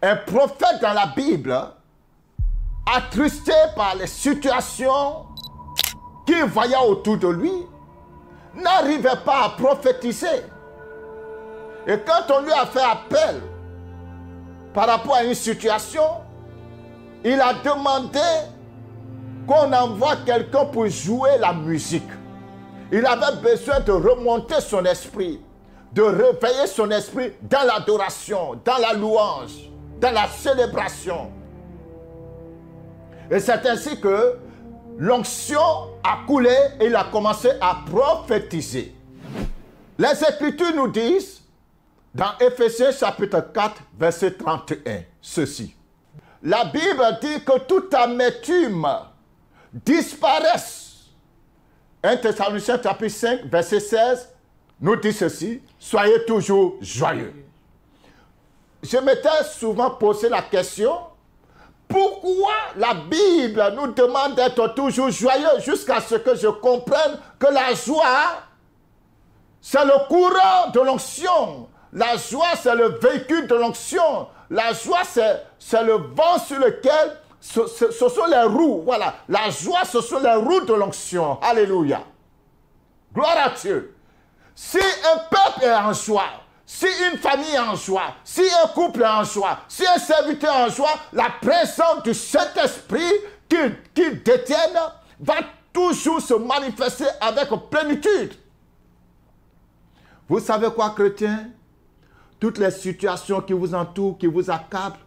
Un prophète dans la Bible, attristé par les situations qu'il voyait autour de lui, n'arrivait pas à prophétiser. Et quand on lui a fait appel par rapport à une situation, il a demandé qu'on envoie quelqu'un pour jouer la musique. Il avait besoin de remonter son esprit, de réveiller son esprit dans l'adoration, dans la louange, dans la célébration. Et c'est ainsi que l'onction a coulé et il a commencé à prophétiser. Les Écritures nous disent, dans Éphésiens chapitre 4, verset 31, ceci. La Bible dit que toute amertume disparaisse. 1 Thessaloniciens chapitre 5, verset 16, nous dit ceci, soyez toujours joyeux. Je m'étais souvent posé la question, pourquoi la Bible nous demande d'être toujours joyeux jusqu'à ce que je comprenne que la joie, c'est le courant de l'onction. La joie, c'est le véhicule de l'onction. La joie, c'est le vent sur lequel ce sont les roues. Voilà. La joie, ce sont les roues de l'onction. Alléluia. Gloire à Dieu. Si un peuple est en joie, si une famille est en joie, si un couple est en joie, si un serviteur est en joie, la présence du Saint-Esprit qu'il détienne va toujours se manifester avec plénitude. Vous savez quoi, chrétiens? Toutes les situations qui vous entourent, qui vous accablent,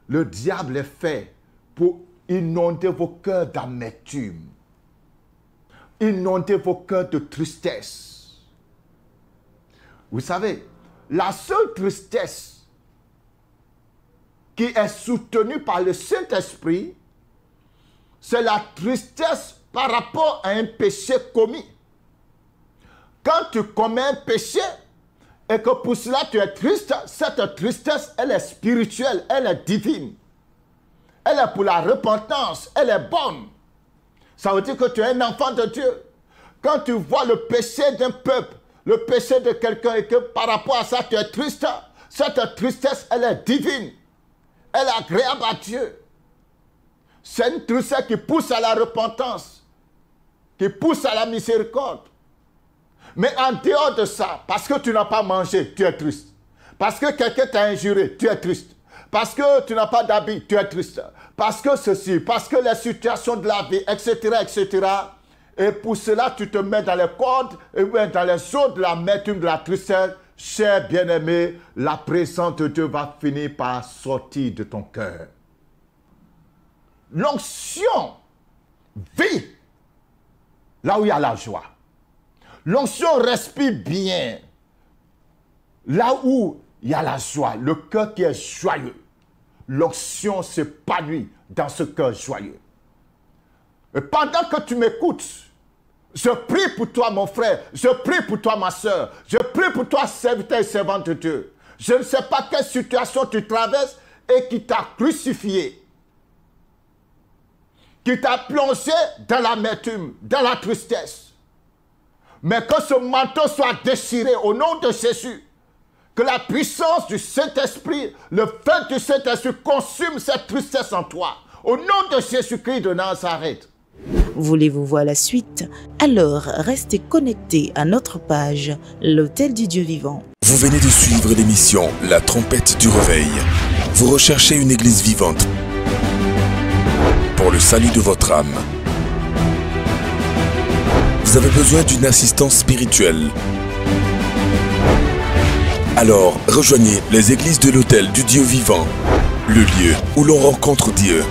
le diable est fait pour inonder vos cœurs d'amertume, inonder vos cœurs de tristesse. Vous savez, la seule tristesse qui est soutenue par le Saint-Esprit, c'est la tristesse par rapport à un péché commis. Quand tu commets un péché, et que pour cela tu es triste, cette tristesse, elle est spirituelle, elle est divine. Elle est pour la repentance, elle est bonne. Ça veut dire que tu es un enfant de Dieu. Quand tu vois le péché d'un peuple, le péché de quelqu'un, et que par rapport à ça tu es triste, cette tristesse, elle est divine. Elle est agréable à Dieu. C'est une tristesse qui pousse à la repentance, qui pousse à la miséricorde. Mais en dehors de ça, parce que tu n'as pas mangé, tu es triste. Parce que quelqu'un t'a injuré, tu es triste. Parce que tu n'as pas d'habit, tu es triste. Parce que ceci, parce que les situations de la vie, etc., etc. Et pour cela, tu te mets dans les cordes, et dans les eaux de l'amertume, de la tristesse. Cher bien-aimé, la présence de Dieu va finir par sortir de ton cœur. L'onction vit là où il y a la joie. L'onction respire bien là où il y a la joie, le cœur qui est joyeux. L'onction s'épanouit dans ce cœur joyeux. Et pendant que tu m'écoutes, je prie pour toi, mon frère, je prie pour toi, ma soeur, je prie pour toi, serviteur et servante de Dieu. Je ne sais pas quelle situation tu traverses et qui t'a crucifié, qui t'a plongé dans l'amertume, dans la tristesse. Mais que ce manteau soit déchiré au nom de Jésus. Que la puissance du Saint-Esprit, le feu du Saint-Esprit consume cette tristesse en toi. Au nom de Jésus-Christ de Nazareth. Voulez-vous voir la suite? Alors restez connectés à notre page, l'Autel du Dieu Vivant. Vous venez de suivre l'émission La Trompette du Réveil. Vous recherchez une église vivante pour le salut de votre âme. Vous avez besoin d'une assistance spirituelle. Alors, rejoignez les églises de l'Autel du Dieu Vivant, le lieu où l'on rencontre Dieu.